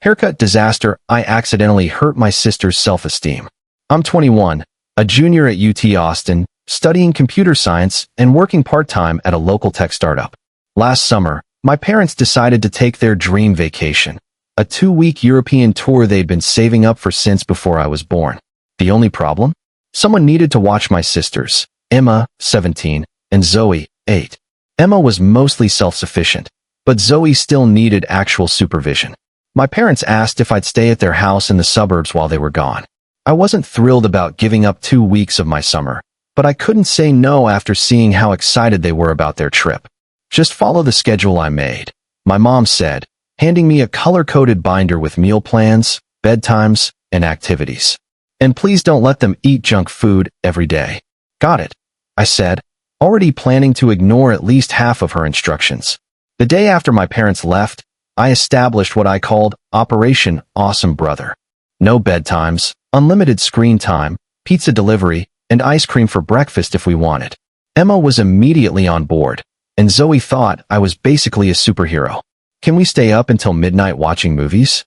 Haircut disaster. I accidentally hurt my sister's self-esteem. I'm 21, a junior at UT Austin, studying computer science and working part-time at a local tech startup. Last summer, my parents decided to take their dream vacation, a 2-week European tour they'd been saving up for since before I was born. The only problem? Someone needed to watch my sisters, Emma, 17, and Zoe, 8. Emma was mostly self-sufficient, but Zoe still needed actual supervision. My parents asked if I'd stay at their house in the suburbs while they were gone. I wasn't thrilled about giving up 2 weeks of my summer, but I couldn't say no after seeing how excited they were about their trip. Just follow the schedule I made, my mom said, handing me a color-coded binder with meal plans, bedtimes, and activities. And please don't let them eat junk food every day. Got it, I said, already planning to ignore at least half of her instructions. The day after my parents left, I established what I called Operation Awesome Brother. No bedtimes, unlimited screen time, pizza delivery, and ice cream for breakfast if we wanted. Emma was immediately on board, and Zoe thought I was basically a superhero. Can we stay up until midnight watching movies?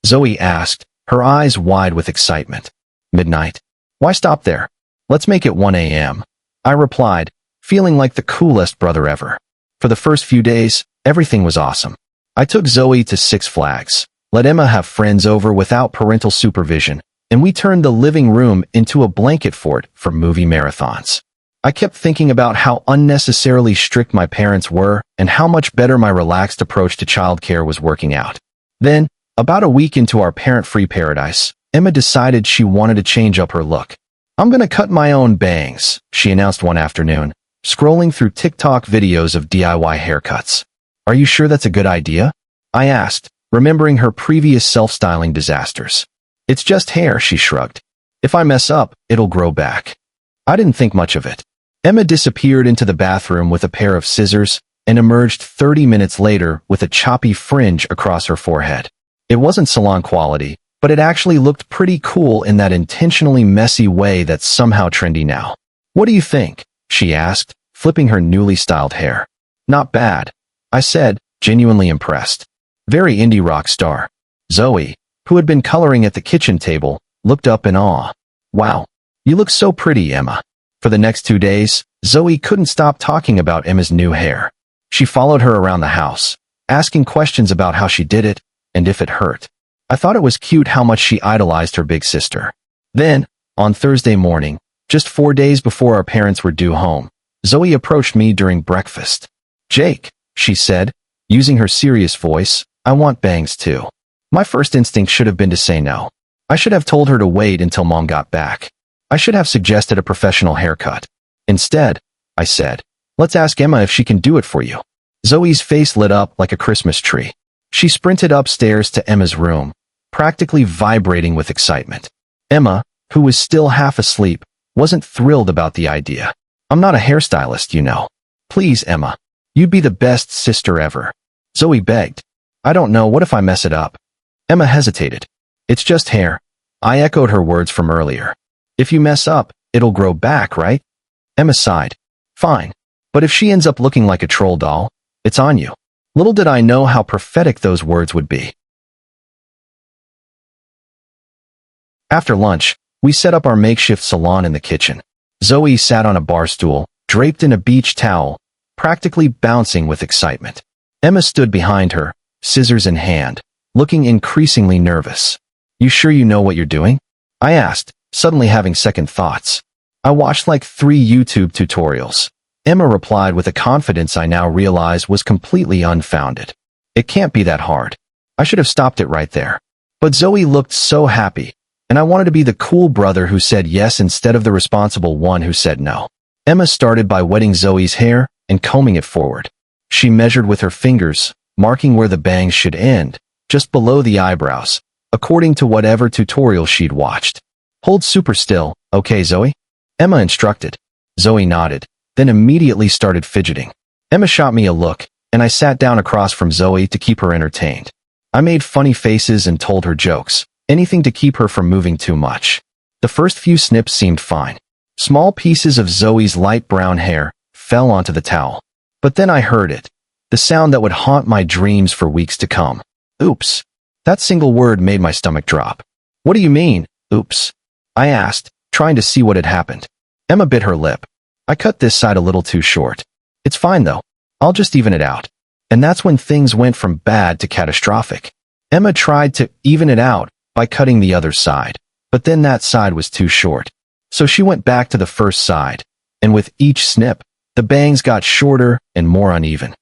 Zoe asked, her eyes wide with excitement. Midnight? Why stop there? Let's make it 1 a.m. I replied, feeling like the coolest brother ever. For the first few days, everything was awesome. I took Zoe to Six Flags, let Emma have friends over without parental supervision, and we turned the living room into a blanket fort for movie marathons. I kept thinking about how unnecessarily strict my parents were and how much better my relaxed approach to childcare was working out. Then, about a week into our parent-free paradise, Emma decided she wanted to change up her look. I'm gonna cut my own bangs, she announced one afternoon, scrolling through TikTok videos of DIY haircuts. Are you sure that's a good idea? I asked, remembering her previous self-styling disasters. It's just hair, she shrugged. If I mess up, it'll grow back. I didn't think much of it. Emma disappeared into the bathroom with a pair of scissors and emerged 30 minutes later with a choppy fringe across her forehead. It wasn't salon quality, but it actually looked pretty cool in that intentionally messy way that's somehow trendy now. What do you think? She asked, flipping her newly styled hair. Not bad, I said, genuinely impressed. Very indie rock star. Zoe, who had been coloring at the kitchen table, looked up in awe. Wow, you look so pretty, Emma. For the next 2 days, Zoe couldn't stop talking about Emma's new hair. She followed her around the house, asking questions about how she did it and if it hurt. I thought it was cute how much she idolized her big sister. Then, on Thursday morning, just 4 days before our parents were due home, Zoe approached me during breakfast. Jake, she said, using her serious voice, I want bangs too. My first instinct should have been to say no. I should have told her to wait until Mom got back. I should have suggested a professional haircut. Instead, I said, let's ask Emma if she can do it for you. Zoe's face lit up like a Christmas tree. She sprinted upstairs to Emma's room, practically vibrating with excitement. Emma, who was still half asleep, wasn't thrilled about the idea. I'm not a hairstylist, you know. Please, Emma. You'd be the best sister ever. Zoe begged. I don't know, what if I mess it up? Emma hesitated. It's just hair. I echoed her words from earlier. If you mess up, it'll grow back, right? Emma sighed. Fine. But if she ends up looking like a troll doll, it's on you. Little did I know how prophetic those words would be. After lunch, we set up our makeshift salon in the kitchen. Zoe sat on a bar stool, draped in a beach towel, practically bouncing with excitement. Emma stood behind her, scissors in hand, looking increasingly nervous. You sure you know what you're doing? I asked, suddenly having second thoughts. I watched like 3 YouTube tutorials. Emma replied with a confidence I now realize was completely unfounded. It can't be that hard. I should have stopped it right there. But Zoe looked so happy, and I wanted to be the cool brother who said yes instead of the responsible one who said no. Emma started by wetting Zoe's hair and combing it forward. She measured with her fingers, marking where the bangs should end, just below the eyebrows, according to whatever tutorial she'd watched. Hold super still, okay, Zoe? Emma instructed. Zoe nodded, then immediately started fidgeting. Emma shot me a look, and I sat down across from Zoe to keep her entertained. I made funny faces and told her jokes, anything to keep her from moving too much. The first few snips seemed fine. Small pieces of Zoe's light brown hair fell onto the towel. But then I heard it, the sound that would haunt my dreams for weeks to come. Oops. That single word made my stomach drop. What do you mean? Oops. I asked, trying to see what had happened. Emma bit her lip. I cut this side a little too short. It's fine though. I'll just even it out. And that's when things went from bad to catastrophic. Emma tried to even it out by cutting the other side, but then that side was too short. So she went back to the first side, and with each snip, the bangs got shorter and more uneven.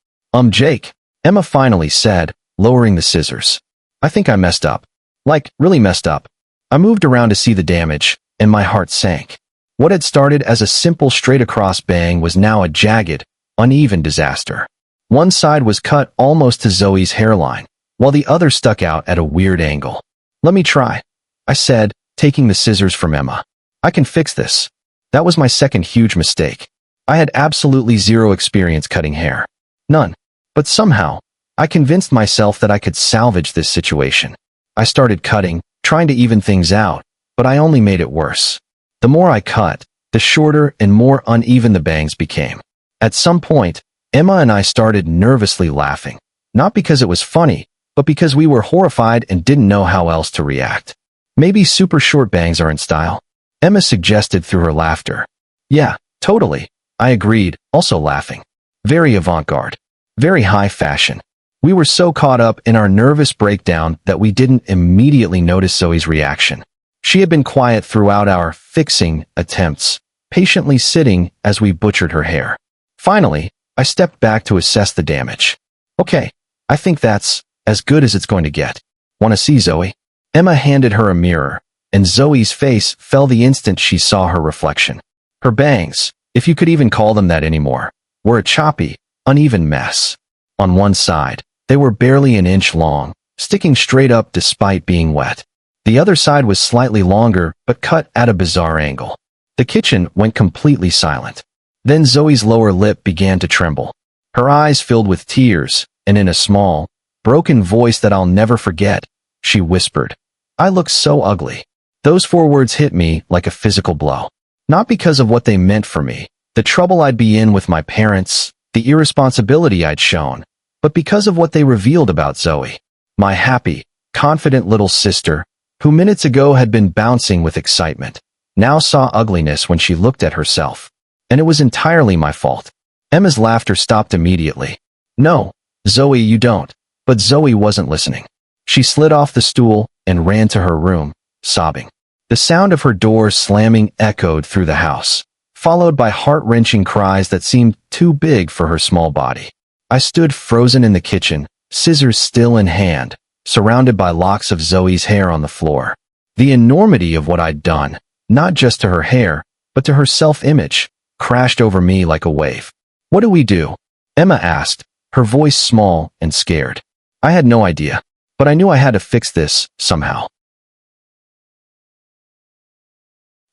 Jake, Emma finally said, lowering the scissors. I think I messed up. Like, really messed up. I moved around to see the damage, and my heart sank. What had started as a simple straight-across bang was now a jagged, uneven disaster. One side was cut almost to Zoe's hairline, while the other stuck out at a weird angle. Let me try, I said, taking the scissors from Emma. I can fix this. That was my second huge mistake. I had absolutely zero experience cutting hair. None. But somehow, I convinced myself that I could salvage this situation. I started cutting, trying to even things out, but I only made it worse. The more I cut, the shorter and more uneven the bangs became. At some point, Emma and I started nervously laughing, not because it was funny, but because we were horrified and didn't know how else to react. Maybe super short bangs are in style, Emma suggested through her laughter. Yeah, totally, I agreed, also laughing. Very avant-garde. Very high fashion. We were so caught up in our nervous breakdown that we didn't immediately notice Zoe's reaction. She had been quiet throughout our fixing attempts, patiently sitting as we butchered her hair. Finally, I stepped back to assess the damage. Okay, I think that's as good as it's going to get. Want to see, Zoe? Emma handed her a mirror, and Zoe's face fell the instant she saw her reflection. Her bangs, if you could even call them that anymore, were a choppy, uneven mess. On one side, they were barely an inch long, sticking straight up despite being wet. The other side was slightly longer, but cut at a bizarre angle. The kitchen went completely silent. Then Zoe's lower lip began to tremble. Her eyes filled with tears, and in a small, broken voice that I'll never forget, she whispered, "I look so ugly." Those 4 words hit me like a physical blow. Not because of what they meant for me, the trouble I'd be in with my parents, the irresponsibility I'd shown, but because of what they revealed about Zoe, my happy, confident little sister, who minutes ago had been bouncing with excitement, now saw ugliness when she looked at herself. And it was entirely my fault. Emma's laughter stopped immediately. No, Zoe, you don't. But Zoe wasn't listening. She slid off the stool and ran to her room, sobbing. The sound of her door slamming echoed through the house, followed by heart-wrenching cries that seemed too big for her small body. I stood frozen in the kitchen, scissors still in hand, surrounded by locks of Zoe's hair on the floor. The enormity of what I'd done, not just to her hair, but to her self-image, crashed over me like a wave. What do we do? Emma asked, her voice small and scared. I had no idea, but I knew I had to fix this somehow.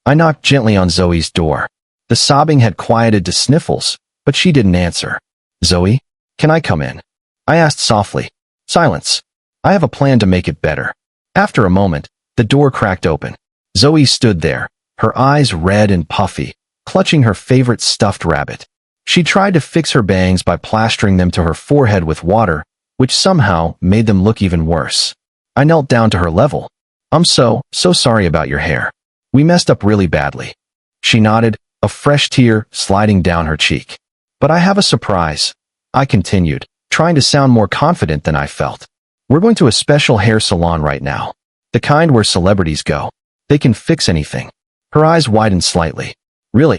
I knocked gently on Zoe's door. The sobbing had quieted to sniffles, but she didn't answer. Zoe, can I come in? I asked softly. Silence. I have a plan to make it better. After a moment, the door cracked open. Zoe stood there, her eyes red and puffy, clutching her favorite stuffed rabbit. She tried to fix her bangs by plastering them to her forehead with water, which somehow made them look even worse. I knelt down to her level. I'm so sorry about your hair. We messed up really badly. She nodded, a fresh tear sliding down her cheek. But I have a surprise, I continued, trying to sound more confident than I felt. We're going to a special hair salon right now. The kind where celebrities go. They can fix anything. Her eyes widened slightly. Really,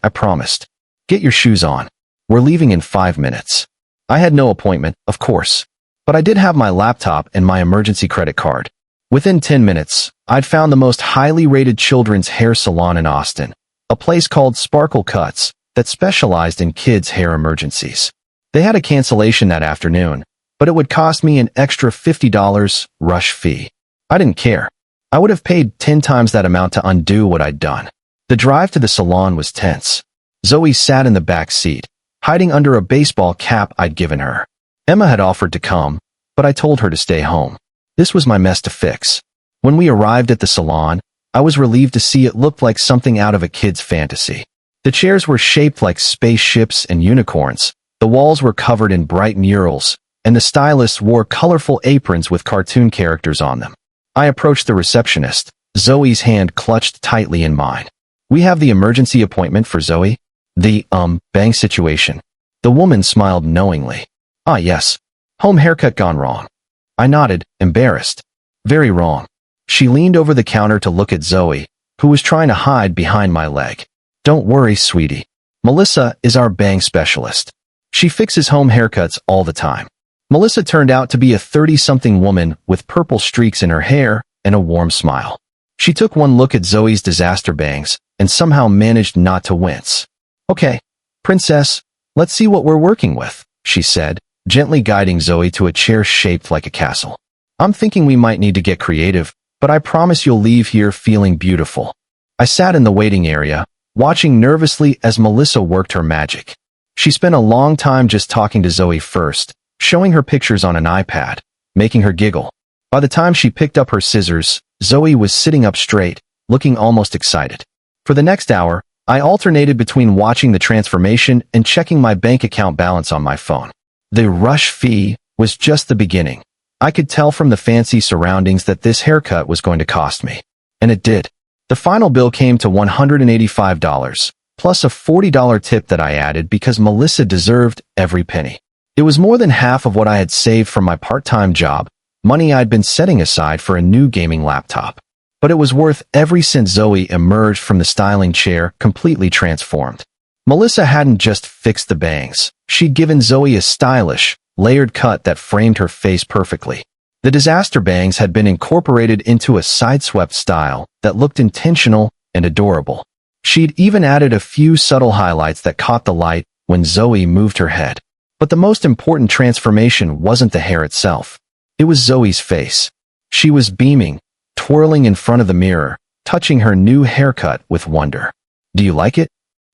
I promised. Get your shoes on. We're leaving in 5 minutes. I had no appointment, of course, but I did have my laptop and my emergency credit card. Within 10 minutes, I'd found the most highly rated children's hair salon in Austin, a place called Sparkle Cuts that specialized in kids' hair emergencies. They had a cancellation that afternoon, but it would cost me an extra $50 rush fee. I didn't care. I would have paid 10 times that amount to undo what I'd done. The drive to the salon was tense. Zoe sat in the back seat, hiding under a baseball cap I'd given her. Emma had offered to come, but I told her to stay home. This was my mess to fix. When we arrived at the salon, I was relieved to see it looked like something out of a kid's fantasy. The chairs were shaped like spaceships and unicorns. The walls were covered in bright murals, and the stylists wore colorful aprons with cartoon characters on them. I approached the receptionist, Zoe's hand clutched tightly in mine. "We have the emergency appointment for Zoe?" Bang situation. The woman smiled knowingly. "Ah, yes. Home haircut gone wrong." I nodded, embarrassed. "Very wrong." She leaned over the counter to look at Zoe, who was trying to hide behind my leg. "Don't worry, sweetie. Melissa is our bang specialist. She fixes home haircuts all the time." Melissa turned out to be a 30-something woman with purple streaks in her hair and a warm smile. She took one look at Zoe's disaster bangs and somehow managed not to wince. "Okay, princess, let's see what we're working with," she said, gently guiding Zoe to a chair shaped like a castle. "I'm thinking we might need to get creative, but I promise you'll leave here feeling beautiful." I sat in the waiting area, watching nervously as Melissa worked her magic. She spent a long time just talking to Zoe first, showing her pictures on an iPad, making her giggle. By the time she picked up her scissors, Zoe was sitting up straight, looking almost excited. For the next hour, I alternated between watching the transformation and checking my bank account balance on my phone. The rush fee was just the beginning. I could tell from the fancy surroundings that this haircut was going to cost me. And it did. The final bill came to $185, plus a $40 tip that I added because Melissa deserved every penny. It was more than half of what I had saved from my part-time job, money I'd been setting aside for a new gaming laptop. But it was worth every cent. Zoe emerged from the styling chair completely transformed. Melissa hadn't just fixed the bangs. She'd given Zoe a stylish, layered cut that framed her face perfectly. The disaster bangs had been incorporated into a sideswept style that looked intentional and adorable. She'd even added a few subtle highlights that caught the light when Zoe moved her head. But the most important transformation wasn't the hair itself. It was Zoe's face. She was beaming, twirling in front of the mirror, touching her new haircut with wonder. "Do you like it?"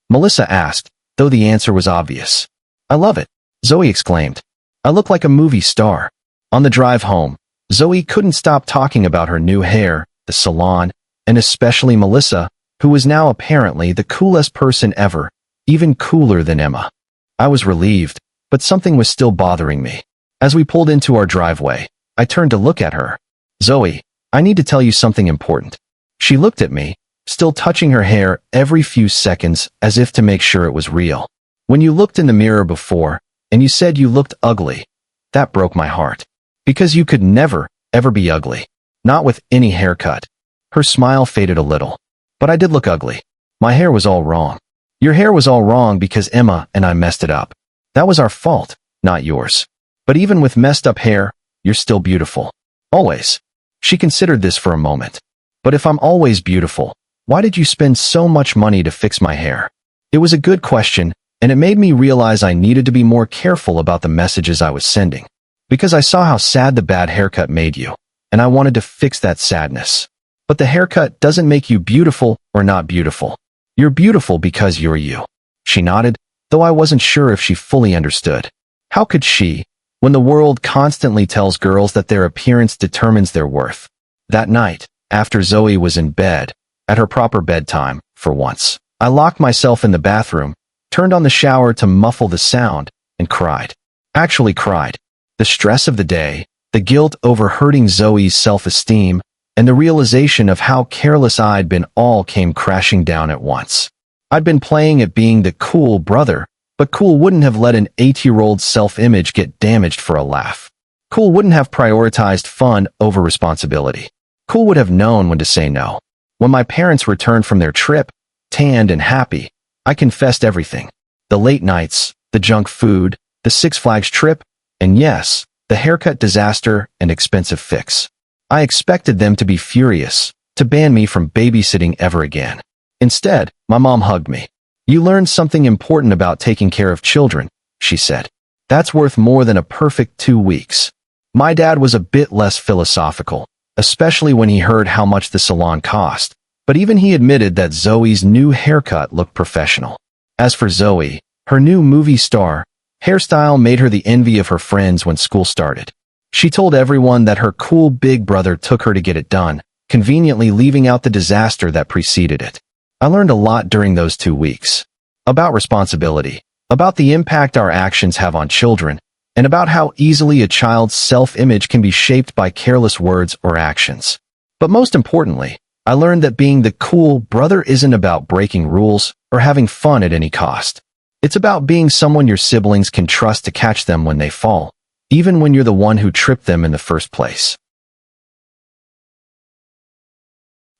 Melissa asked, though the answer was obvious. "I love it," Zoe exclaimed. "I look like a movie star." On the drive home, Zoe couldn't stop talking about her new hair, the salon, and especially Melissa, who was now apparently the coolest person ever, even cooler than Emma. I was relieved, but something was still bothering me. As we pulled into our driveway, I turned to look at her. "Zoe, I need to tell you something important." She looked at me, still touching her hair every few seconds as if to make sure it was real. "When you looked in the mirror before, and you said you looked ugly, that broke my heart. Because you could never, ever be ugly. Not with any haircut." Her smile faded a little. "But I did look ugly. My hair was all wrong." "Your hair was all wrong because Emma and I messed it up. That was our fault, not yours. But even with messed up hair, you're still beautiful. Always." She considered this for a moment. "But if I'm always beautiful, why did you spend so much money to fix my hair?" It was a good question, and it made me realize I needed to be more careful about the messages I was sending. Because I saw how sad the bad haircut made you, and I wanted to fix that sadness. But the haircut doesn't make you beautiful or not beautiful. You're beautiful because you're you. She nodded, though I wasn't sure if she fully understood. How could she, when the world constantly tells girls that their appearance determines their worth? That night, after Zoe was in bed, at her proper bedtime, for once, I locked myself in the bathroom, turned on the shower to muffle the sound, and cried. Actually cried. The stress of the day, the guilt over hurting Zoe's self-esteem, and the realization of how careless I'd been all came crashing down at once. I'd been playing at being the cool brother, but cool wouldn't have let an 8-year-old's self-image get damaged for a laugh. Cool wouldn't have prioritized fun over responsibility. Cool would have known when to say no. When my parents returned from their trip, tanned and happy, I confessed everything. The late nights, the junk food, the Six Flags trip, and yes, the haircut disaster and expensive fix. I expected them to be furious, to ban me from babysitting ever again. Instead, my mom hugged me. "You learned something important about taking care of children," she said. "That's worth more than a perfect 2 weeks." My dad was a bit less philosophical, especially when he heard how much the salon cost, but even he admitted that Zoe's new haircut looked professional. As for Zoe, her new movie star hairstyle made her the envy of her friends when school started. She told everyone that her cool big brother took her to get it done, conveniently leaving out the disaster that preceded it. I learned a lot during those 2 weeks. About responsibility, about the impact our actions have on children, and about how easily a child's self-image can be shaped by careless words or actions. But most importantly, I learned that being the cool brother isn't about breaking rules or having fun at any cost. It's about being someone your siblings can trust to catch them when they fall, even when you're the one who tripped them in the first place.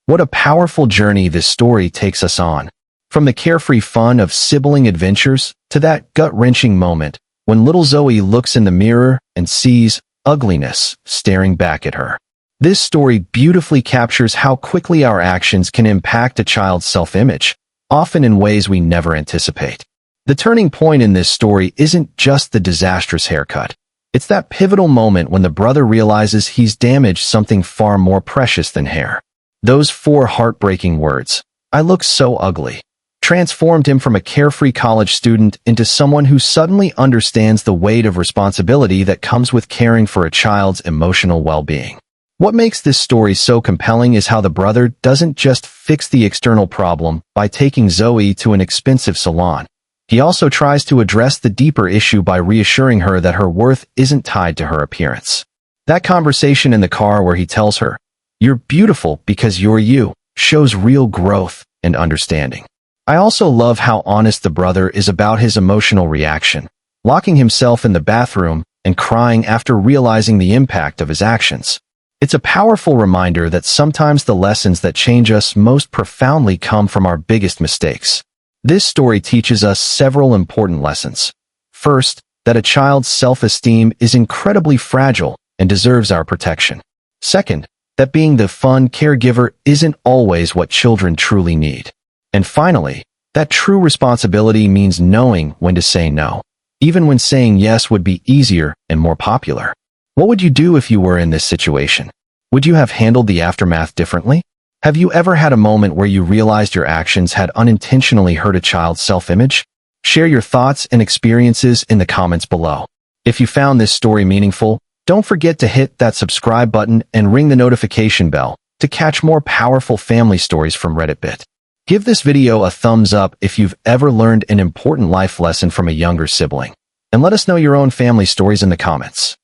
What a powerful journey this story takes us on. From the carefree fun of sibling adventures to that gut-wrenching moment when little Zoe looks in the mirror and sees ugliness staring back at her. This story beautifully captures how quickly our actions can impact a child's self-image, often in ways we never anticipate. The turning point in this story isn't just the disastrous haircut. It's that pivotal moment when the brother realizes he's damaged something far more precious than hair. Those 4 heartbreaking words, "I look so ugly," transformed him from a carefree college student into someone who suddenly understands the weight of responsibility that comes with caring for a child's emotional well-being. What makes this story so compelling is how the brother doesn't just fix the external problem by taking Zoe to an expensive salon. He also tries to address the deeper issue by reassuring her that her worth isn't tied to her appearance. That conversation in the car where he tells her, "You're beautiful because you're you," shows real growth and understanding. I also love how honest the brother is about his emotional reaction, locking himself in the bathroom and crying after realizing the impact of his actions. It's a powerful reminder that sometimes the lessons that change us most profoundly come from our biggest mistakes. This story teaches us several important lessons. First, that a child's self-esteem is incredibly fragile and deserves our protection. Second, that being the fun caregiver isn't always what children truly need. And finally, that true responsibility means knowing when to say no, even when saying yes would be easier and more popular. What would you do if you were in this situation? Would you have handled the aftermath differently? Have you ever had a moment where you realized your actions had unintentionally hurt a child's self-image? Share your thoughts and experiences in the comments below. If you found this story meaningful, don't forget to hit that subscribe button and ring the notification bell to catch more powerful family stories from Reddit. Give this video a thumbs up if you've ever learned an important life lesson from a younger sibling. And let us know your own family stories in the comments.